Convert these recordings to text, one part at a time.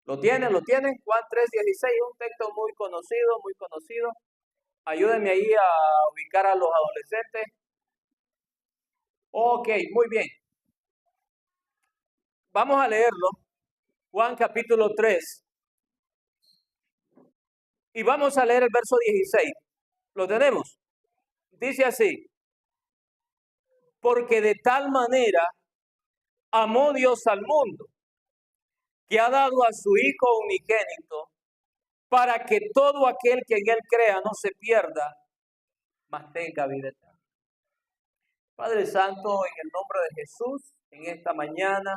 ¿Lo tienen? ¿Lo tienen? Juan 3:16, un texto muy conocido, muy conocido. Ayúdenme ahí a ubicar a los adolescentes. Ok, muy bien. Vamos a leerlo. Juan capítulo 3. Y vamos a leer el verso 16. ¿Lo tenemos? Dice así: porque de tal manera amó Dios al mundo, que ha dado a su Hijo unigénito, para que todo aquel que en él crea no se pierda, mas tenga vida eterna. Padre Santo, en el nombre de Jesús, en esta mañana,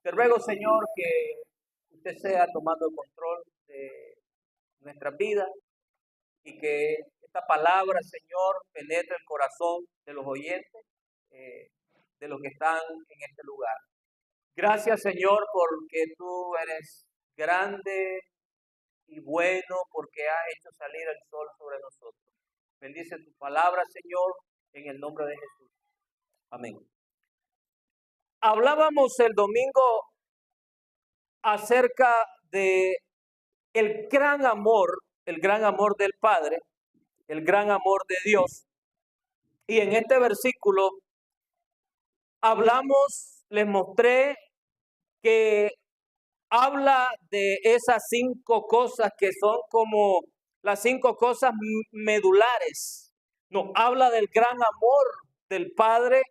te ruego, Señor, que usted sea tomando el control de nuestra vida y que esta palabra, Señor, penetre el corazón de los oyentes, de los que están en este lugar. Gracias, Señor, porque tú eres grande y bueno, porque has hecho salir el sol sobre nosotros. Bendice tu palabra, Señor, en el nombre de Jesús. Amén. Hablábamos el domingo acerca de el gran amor del Padre, el gran amor de Dios. Y en este versículo hablamos, les mostré que habla de esas 5 cosas que son como las 5 cosas medulares. Nos habla del gran amor del Padre,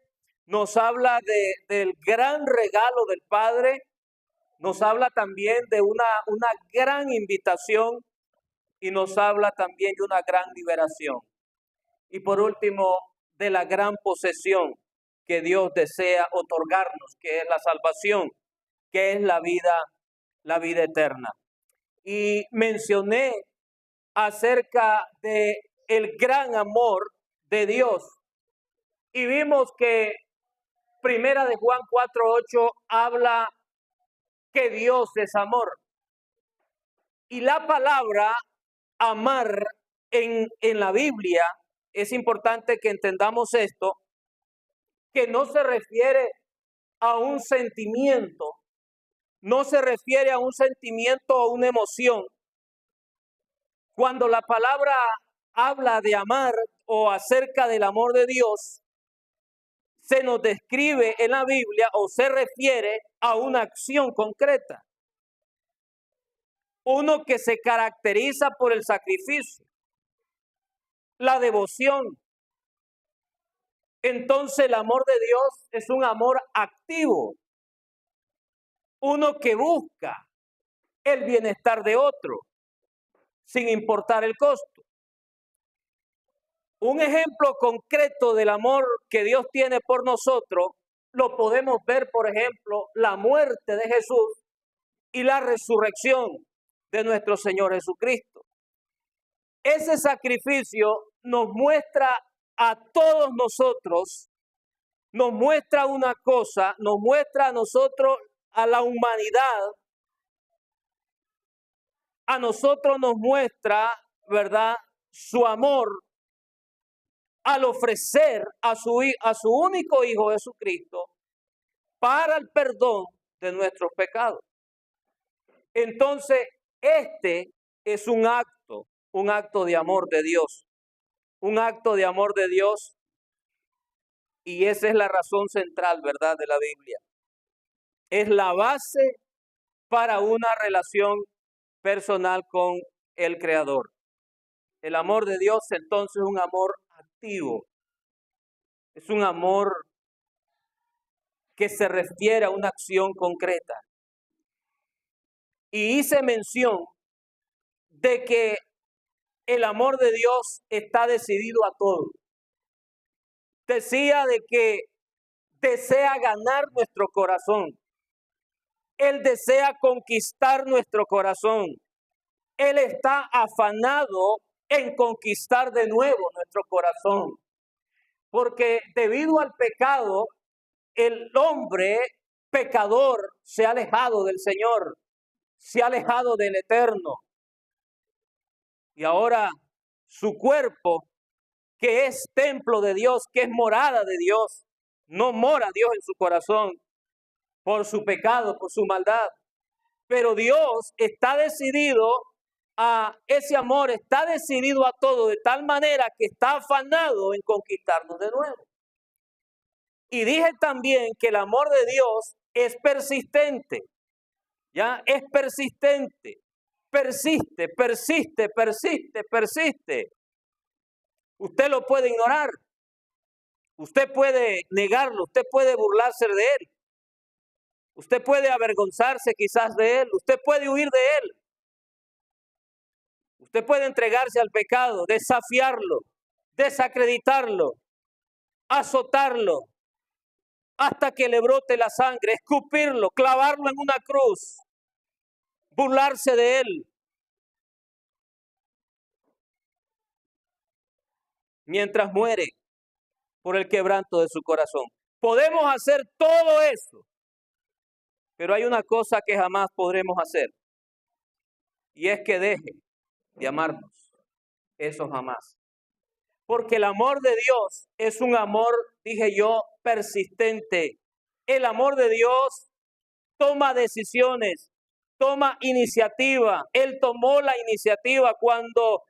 nos habla del gran regalo del Padre, nos habla también de una gran invitación y nos habla también de una gran liberación. Y por último, de la gran posesión que Dios desea otorgarnos, que es la salvación, que es la vida eterna. Y mencioné acerca de el gran amor de Dios. Y vimos que Primera de Juan 4:8 habla que Dios es amor. Y la palabra amar en la Biblia, es importante que entendamos esto, que no se refiere a un sentimiento, no se refiere a un sentimiento o una emoción. Cuando la palabra habla de amar o acerca del amor de Dios, se nos describe en la Biblia o se refiere a una acción concreta. Uno que se caracteriza por el sacrificio, la devoción. Entonces el amor de Dios es un amor activo. Uno que busca el bienestar de otro, sin importar el costo. Un ejemplo concreto del amor que Dios tiene por nosotros lo podemos ver, por ejemplo, la muerte de Jesús y la resurrección de nuestro Señor Jesucristo. Ese sacrificio nos muestra a todos nosotros, nos muestra una cosa, nos muestra a nosotros, a la humanidad, a nosotros nos muestra, ¿verdad?, su amor al ofrecer a su único Hijo Jesucristo para el perdón de nuestros pecados. Entonces, este es un acto de amor de Dios, un acto de amor de Dios, y esa es la razón central, ¿verdad?, de la Biblia. Es la base para una relación personal con el Creador. El amor de Dios, entonces, es un amor activo. Es un amor que se refiere a una acción concreta. Y hice mención de que el amor de Dios está decidido a todo. Decía de que desea ganar nuestro corazón. Él desea conquistar nuestro corazón. Él está afanado en conquistar de nuevo nuestro corazón. Porque debido al pecado, el hombre pecador se ha alejado del Señor, se ha alejado del Eterno. Y ahora su cuerpo, que es templo de Dios, que es morada de Dios, no mora Dios en su corazón por su pecado, por su maldad. Pero Dios está decidido ese amor está decidido a todo de tal manera que está afanado en conquistarnos de nuevo. Y dije también que el amor de Dios es persistente, ya es persistente, persiste, persiste, persiste, persiste. Usted lo puede ignorar, usted puede negarlo, usted puede burlarse de él, usted puede avergonzarse quizás de él, usted puede huir de él. Usted puede entregarse al pecado, desafiarlo, desacreditarlo, azotarlo, hasta que le brote la sangre, escupirlo, clavarlo en una cruz, burlarse de él. Mientras muere por el quebranto de su corazón. Podemos hacer todo eso, pero hay una cosa que jamás podremos hacer, y es que deje de amarnos. Eso jamás. Porque el amor de Dios es un amor, dije yo, persistente. El amor de Dios toma decisiones, toma iniciativa. Él tomó la iniciativa cuando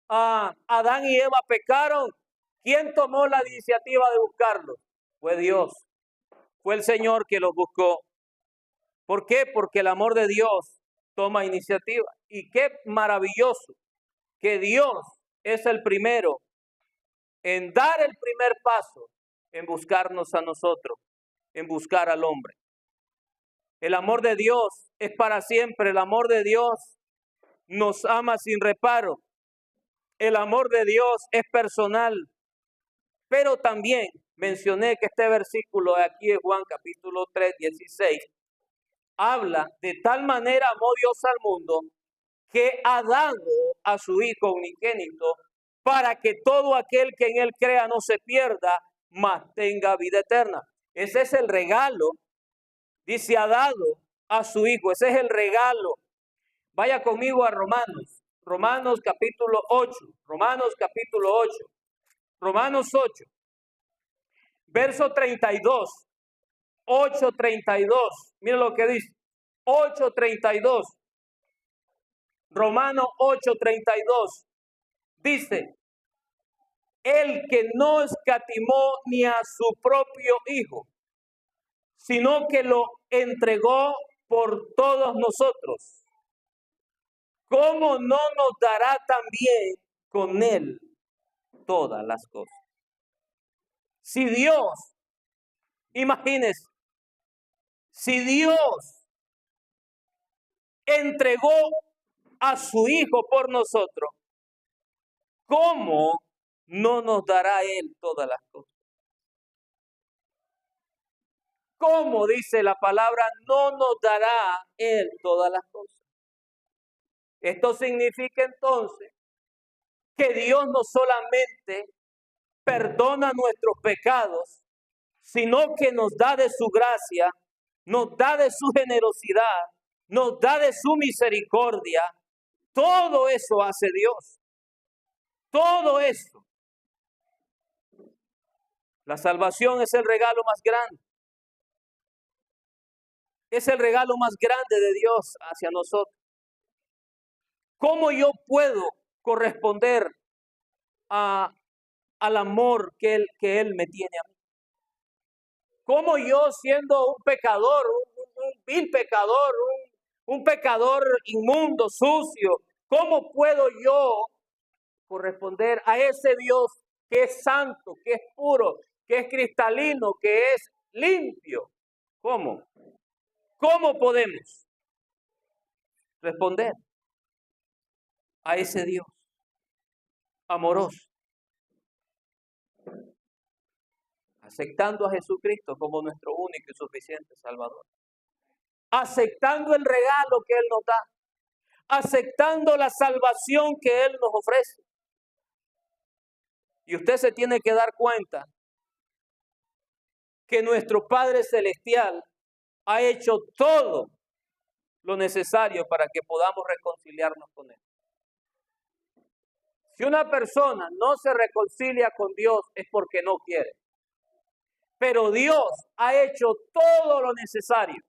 Adán y Eva pecaron. ¿Quién tomó la iniciativa de buscarlos? Fue Dios. Fue el Señor que los buscó. ¿Por qué? Porque el amor de Dios toma iniciativa. Y qué maravilloso que Dios es el primero en dar el primer paso, en buscarnos a nosotros, en buscar al hombre. El amor de Dios es para siempre. El amor de Dios nos ama sin reparo. El amor de Dios es personal. Pero también mencioné que este versículo de aquí de Juan capítulo 3, 16, habla de tal manera amó Dios al mundo que ha dado a su Hijo unigénito para que todo aquel que en él crea no se pierda, mas tenga vida eterna. Ese es el regalo. Dice, ha dado a su Hijo. Ese es el regalo. Vaya conmigo a Romanos. Romanos capítulo 8. Romanos capítulo 8. Romanos 8. Verso 32. 8:32. Mira lo que dice. 8:32. Romanos 8:32. Dice, el que no escatimó ni a su propio Hijo, sino que lo entregó por todos nosotros, ¿cómo no nos dará también con él todas las cosas? Si Dios, imagínense, si Dios entregó a su Hijo por nosotros, ¿cómo no nos dará él todas las cosas? ¿Cómo dice la palabra? No nos dará él todas las cosas. Esto significa entonces que Dios no solamente perdona nuestros pecados, sino que nos da de su gracia, nos da de su generosidad, nos da de su misericordia. Todo eso hace Dios. Todo eso. La salvación es el regalo más grande. Es el regalo más grande de Dios hacia nosotros. ¿Cómo yo puedo corresponder al amor que Él me tiene a mí? ¿Cómo yo, siendo un pecador, un vil pecador, un pecador inmundo, sucio, cómo puedo yo corresponder a ese Dios que es santo, que es puro, que es cristalino, que es limpio? ¿Cómo? ¿Cómo podemos responder a ese Dios amoroso? Aceptando a Jesucristo como nuestro único y suficiente Salvador. Aceptando el regalo que Él nos da. Aceptando la salvación que Él nos ofrece. Y usted se tiene que dar cuenta que nuestro Padre Celestial ha hecho todo lo necesario para que podamos reconciliarnos con Él. Si una persona no se reconcilia con Dios es porque no quiere. Pero Dios ha hecho todo lo necesario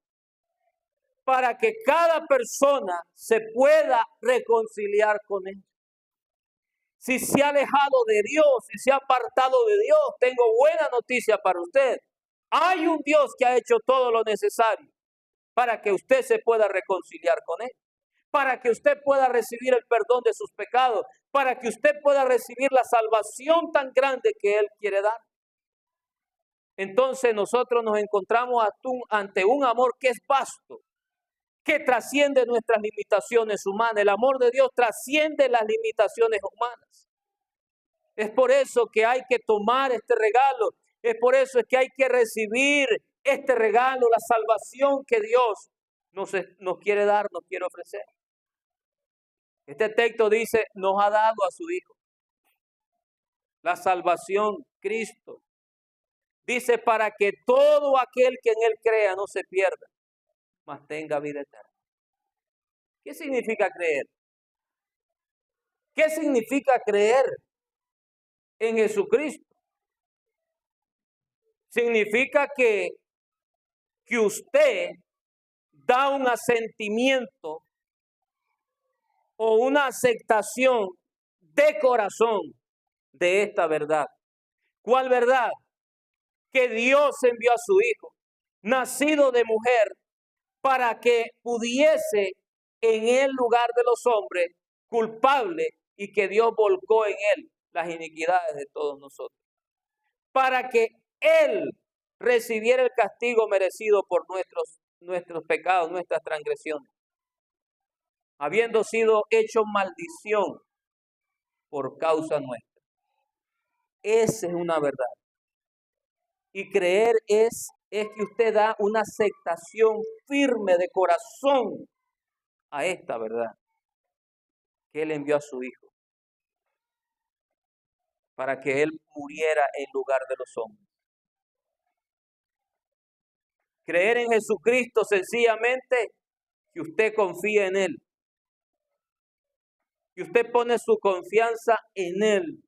para que cada persona se pueda reconciliar con Él. Si se ha alejado de Dios, si se ha apartado de Dios, tengo buena noticia para usted. Hay un Dios que ha hecho todo lo necesario para que usted se pueda reconciliar con Él, para que usted pueda recibir el perdón de sus pecados, para que usted pueda recibir la salvación tan grande que Él quiere dar. Entonces nosotros nos encontramos ante un amor que es vasto, que trasciende nuestras limitaciones humanas. El amor de Dios trasciende las limitaciones humanas. Es por eso que hay que tomar este regalo. Es por eso que hay que recibir este regalo, la salvación que Dios nos quiere dar, nos quiere ofrecer. Este texto dice, nos ha dado a su Hijo. La salvación, Cristo. Dice, para que todo aquel que en Él crea no se pierda, mas tenga vida eterna. ¿Qué significa creer? ¿Qué significa creer en Jesucristo? Significa que usted da un asentimiento o una aceptación de corazón de esta verdad. ¿Cuál verdad? Que Dios envió a su Hijo, nacido de mujer, para que pudiese en el lugar de los hombres culpable y que Dios volcó en él las iniquidades de todos nosotros. Para que Él recibiera el castigo merecido por nuestros pecados, nuestras transgresiones, habiendo sido hecho maldición por causa nuestra. Esa es una verdad. Y creer es que usted da una aceptación firme de corazón a esta verdad, que Él envió a su Hijo para que Él muriera en lugar de los hombres. Creer en Jesucristo sencillamente que usted confía en Él, que usted pone su confianza en Él,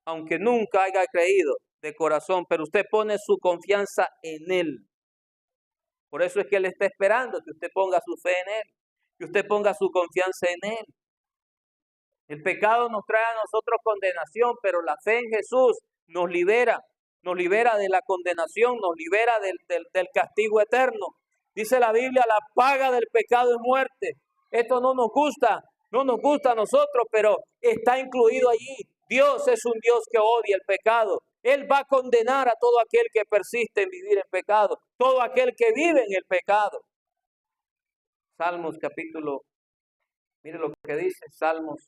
aunque nunca haya creído de corazón, pero usted pone su confianza en Él. Por eso es que Él está esperando que usted ponga su fe en Él, que usted ponga su confianza en Él. El pecado nos trae a nosotros condenación, pero la fe en Jesús nos libera de la condenación, nos libera del castigo eterno. Dice la Biblia, la paga del pecado es muerte. Esto no nos gusta a nosotros, pero está incluido allí. Dios es un Dios que odia el pecado. Él va a condenar a todo aquel que persiste en vivir en pecado, todo aquel que vive en el pecado. Salmos capítulo, mire lo que dice, Salmos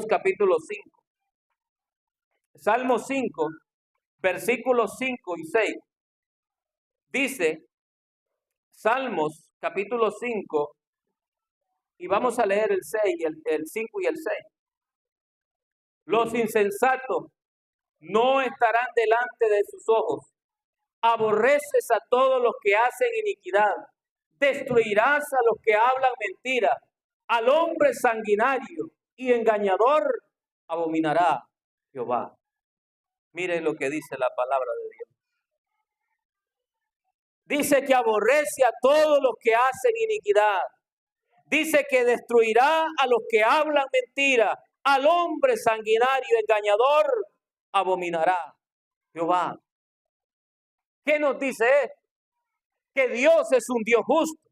capítulo 5. Salmos 5, versículos 5 y 6. Dice, Salmos capítulo 5, y vamos a leer el 6, el 5 y el 6. Los insensatos no estarán delante de sus ojos. Aborreces a todos los que hacen iniquidad. Destruirás a los que hablan mentira. Al hombre sanguinario y engañador abominará Jehová. Miren lo que dice la palabra de Dios. Dice que aborrece a todos los que hacen iniquidad. Dice que destruirá a los que hablan mentira. Al hombre sanguinario, engañador, abominará Jehová. ¿Qué nos dice esto? Que Dios es un Dios justo.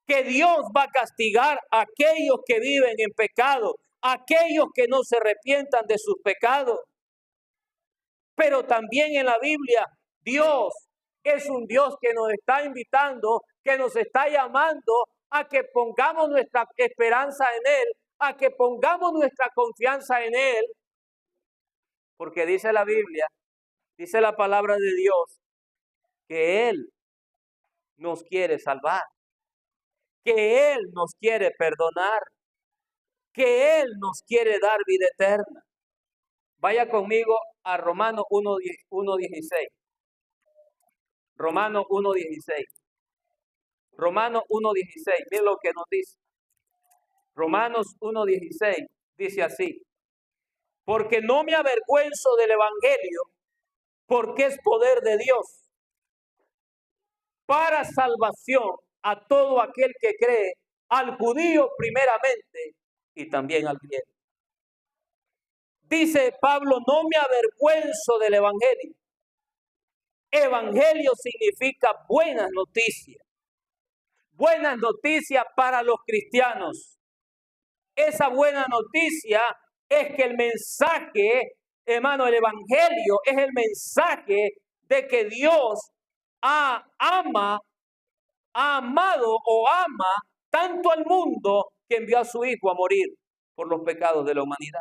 Que Dios va a castigar a aquellos que viven en pecado, aquellos que no se arrepientan de sus pecados. Pero también en la Biblia, Dios es un Dios que nos está invitando, que nos está llamando a que pongamos nuestra esperanza en Él, a que pongamos nuestra confianza en Él, porque dice la Biblia, dice la palabra de Dios, que Él nos quiere salvar, que Él nos quiere perdonar, que Él nos quiere dar vida eterna. Vaya conmigo a Romanos 1:16. Romanos 1:16. Romanos 1:16. Miren lo que nos dice. Romanos 1:16 dice así: porque no me avergüenzo del evangelio, porque es poder de Dios para salvación a todo aquel que cree, al judío primeramente y también al griego. Dice Pablo, no me avergüenzo del evangelio. Evangelio significa buenas noticias. Buenas noticias para los cristianos. Esa buena noticia es que el mensaje, hermano, el evangelio es el mensaje de que Dios ha amado o ama tanto al mundo que envió a su Hijo a morir por los pecados de la humanidad.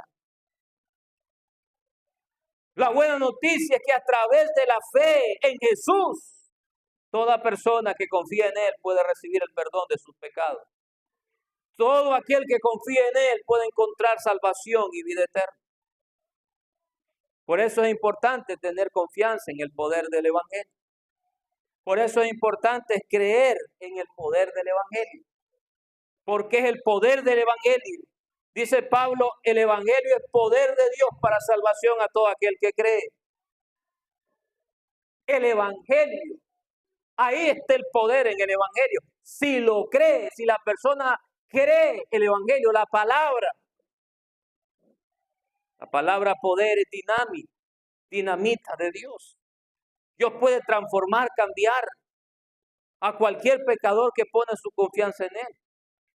La buena noticia es que a través de la fe en Jesús, toda persona que confía en Él puede recibir el perdón de sus pecados. Todo aquel que confía en Él puede encontrar salvación y vida eterna. Por eso es importante tener confianza en el poder del evangelio. Por eso es importante creer en el poder del evangelio. Porque es el poder del evangelio. Dice Pablo, el evangelio es poder de Dios para salvación a todo aquel que cree. El evangelio, ahí está el poder en el evangelio. Si lo cree, si la persona cree el evangelio, la palabra poder es dinamita de Dios. Dios puede transformar, cambiar a cualquier pecador que pone su confianza en Él.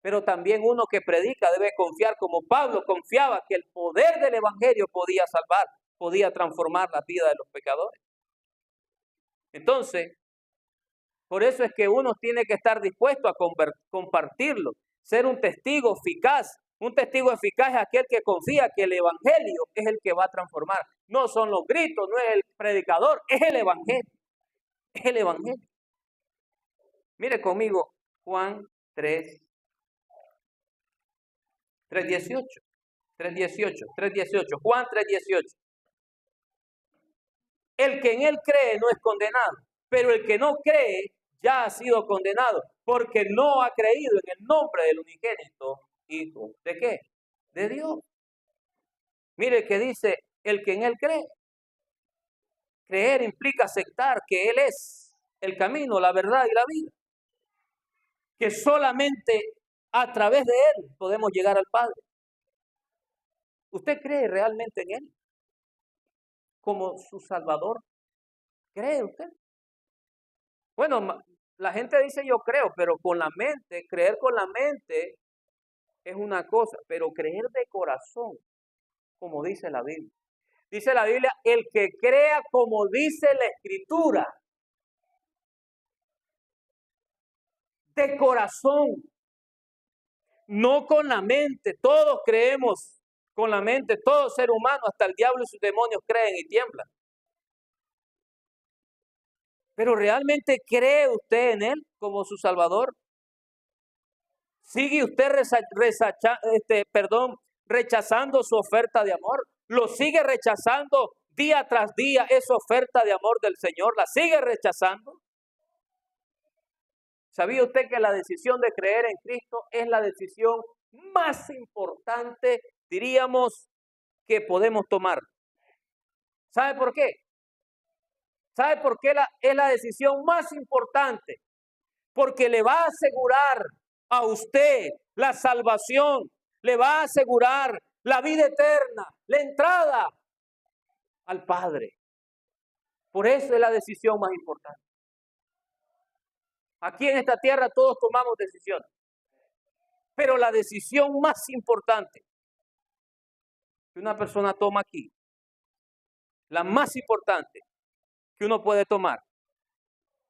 Pero también uno que predica debe confiar, como Pablo confiaba, que el poder del evangelio podía salvar, podía transformar la vida de los pecadores. Entonces, por eso es que uno tiene que estar dispuesto a compartirlo, ser un testigo eficaz. Un testigo eficaz es aquel que confía que el evangelio es el que va a transformar. No son los gritos, no es el predicador, es el evangelio. Es el evangelio. Mire conmigo Juan 3:18. Juan 3:18. El que en él cree no es condenado, pero el que no cree ya ha sido condenado, porque no ha creído en el nombre del unigénito Hijo. ¿De qué? De Dios. Mire que dice, el que en él cree. Creer implica aceptar que Él es el camino, la verdad y la vida. Que solamente a través de Él podemos llegar al Padre. ¿Usted cree realmente en Él como su Salvador? ¿Cree usted? Bueno, la gente dice yo creo, pero con la mente, creer con la mente es una cosa, pero creer de corazón, como dice la Biblia. Dice la Biblia, el que crea como dice la Escritura, de corazón, no con la mente. Todos creemos con la mente, todo ser humano, hasta el diablo y sus demonios creen y tiemblan. Pero ¿realmente cree usted en Él como su Salvador? ¿Sigue usted rechazando su oferta de amor? ¿Lo sigue rechazando día tras día esa oferta de amor del Señor? ¿La sigue rechazando? ¿Sabía usted que la decisión de creer en Cristo es la decisión más importante, diríamos, que podemos tomar? ¿Sabe por qué? ¿Sabe por qué es la decisión más importante? Porque le va a asegurar a usted la salvación, le va a asegurar la vida eterna, la entrada al Padre. Por eso es la decisión más importante. Aquí en esta tierra todos tomamos decisiones, pero la decisión más importante que una persona toma aquí, la más importante que uno puede tomar,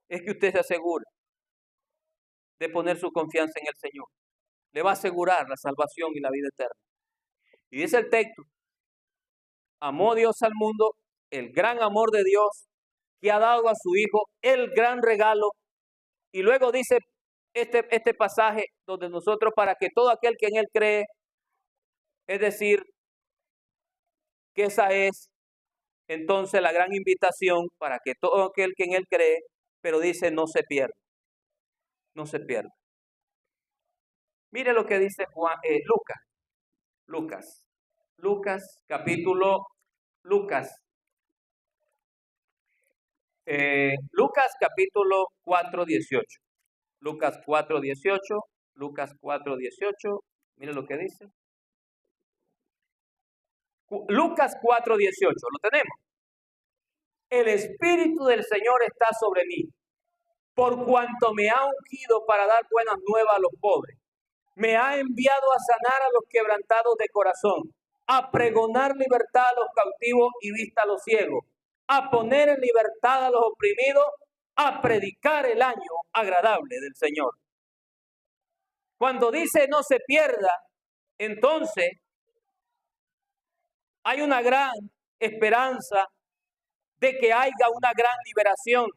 es que usted se asegure de poner su confianza en el Señor. Le va a asegurar la salvación y la vida eterna. Y dice el texto, amó Dios al mundo, el gran amor de Dios que ha dado a su Hijo, el gran regalo. Y luego dice este pasaje donde nosotros, para que todo aquel que en Él cree, es decir, que esa es entonces la gran invitación para que todo aquel que en Él cree, pero dice no se pierda. No se pierda. Mire lo que dice Lucas, Lucas capítulo 4:18. Lucas 4:18. Lucas 4:18. Mire lo que dice. Lucas 4:18. ¿Lo tenemos? El Espíritu del Señor está sobre mí, por cuanto me ha ungido para dar buenas nuevas a los pobres. Me ha enviado a sanar a los quebrantados de corazón, a pregonar libertad a los cautivos y vista a los ciegos, a poner en libertad a los oprimidos, a predicar el año agradable del Señor. Cuando dice no se pierda, entonces hay una gran esperanza de que haya una gran liberación.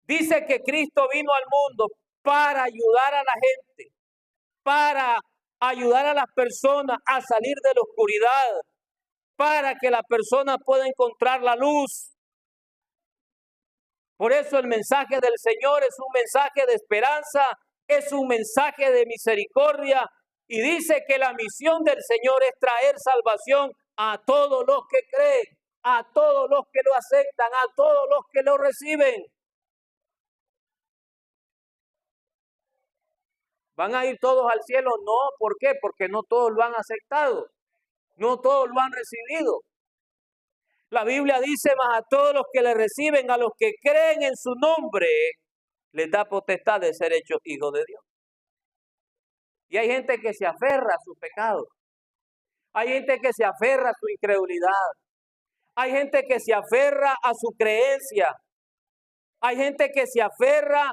Dice que Cristo vino al mundo para ayudar a la gente, para ayudar a las personas a salir de la oscuridad, para que la persona pueda encontrar la luz. Por eso el mensaje del Señor es un mensaje de esperanza, es un mensaje de misericordia, y dice que la misión del Señor es traer salvación a todos los que creen, a todos los que lo aceptan, a todos los que lo reciben. ¿Van a ir todos al cielo? No, ¿por qué? Porque no todos lo han aceptado, no todos lo han recibido. La Biblia dice, más a todos los que le reciben, a los que creen en su nombre, les da potestad de ser hechos hijos de Dios. Y hay gente que se aferra a su pecado. Hay gente que se aferra a su incredulidad. Hay gente que se aferra a su creencia. Hay gente que se aferra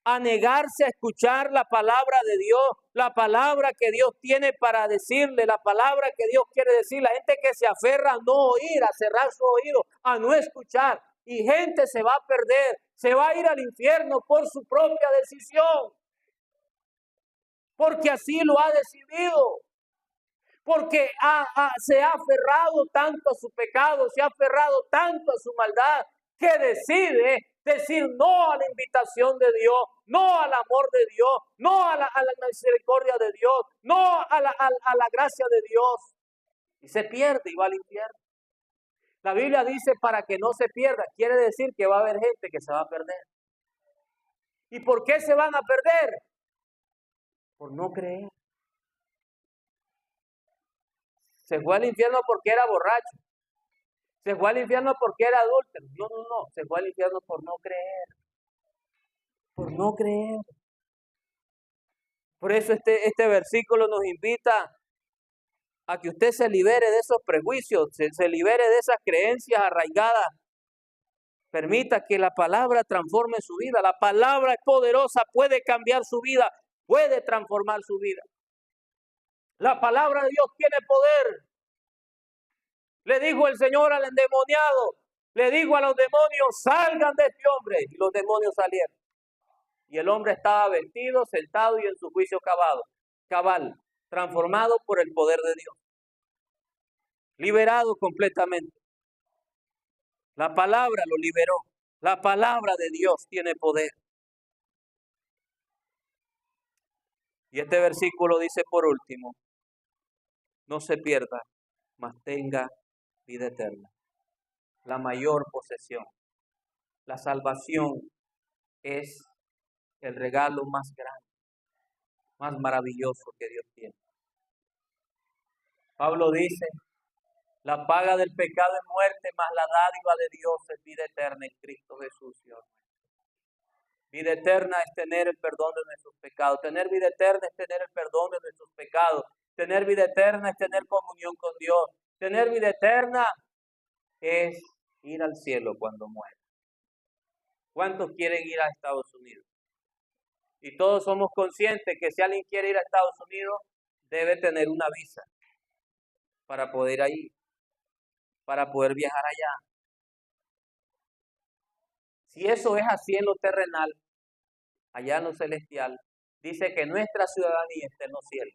a negarse a escuchar la palabra de Dios, la palabra que Dios tiene para decirle, la palabra que Dios quiere decir. La gente que se aferra a no oír, a cerrar su oído, a no escuchar. Y gente se va a perder, se va a ir al infierno por su propia decisión. Porque así lo ha decidido. Porque se ha aferrado tanto a su pecado, se ha aferrado tanto a su maldad, que decide decir no a la invitación de Dios, no al amor de Dios, no a la misericordia de Dios, no a la gracia de Dios. Y se pierde y va al infierno. La Biblia dice para que no se pierda, quiere decir que va a haber gente que se va a perder. ¿Y por qué se van a perder? Por no creer. Se fue al infierno porque era borracho. Se fue al infierno porque era adúltero. No. Se fue al infierno por no creer. Por no creer. Por eso este versículo nos invita a que usted se libere de esos prejuicios, se libere de esas creencias arraigadas. Permita que la palabra transforme su vida. La palabra es poderosa, puede cambiar su vida, puede transformar su vida. La palabra de Dios tiene poder. Le dijo el Señor al endemoniado, le dijo a los demonios, salgan de este hombre. Y los demonios salieron. Y el hombre estaba vestido, sentado y en su juicio cabal, transformado por el poder de Dios. Liberado completamente. La palabra lo liberó. La palabra de Dios tiene poder. Y este versículo dice por último, no se pierda, mas tenga vida eterna. La mayor posesión. La salvación es el regalo más grande, más maravilloso que Dios tiene. Pablo dice, la paga del pecado es muerte, mas la dádiva de Dios es vida eterna en Cristo Jesús, Señor. Vida eterna es tener el perdón de nuestros pecados. Tener vida eterna es tener el perdón de nuestros pecados. Tener vida eterna es tener comunión con Dios. Tener vida eterna es ir al cielo cuando muera. ¿Cuántos quieren ir a Estados Unidos? Y todos somos conscientes que si alguien quiere ir a Estados Unidos, debe tener una visa para poder ir ahí, para poder viajar allá. Si eso es así en lo terrenal, allá en lo celestial, dice que nuestra ciudadanía está en los cielos.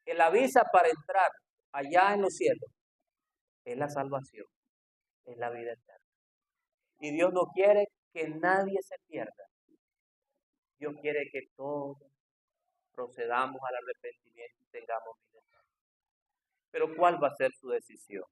Que la visa para entrar allá en los cielos es la salvación, es la vida eterna. Y Dios no quiere que nadie se pierda. Dios quiere que todos procedamos al arrepentimiento y tengamos vida eterna. Pero ¿cuál va a ser su decisión?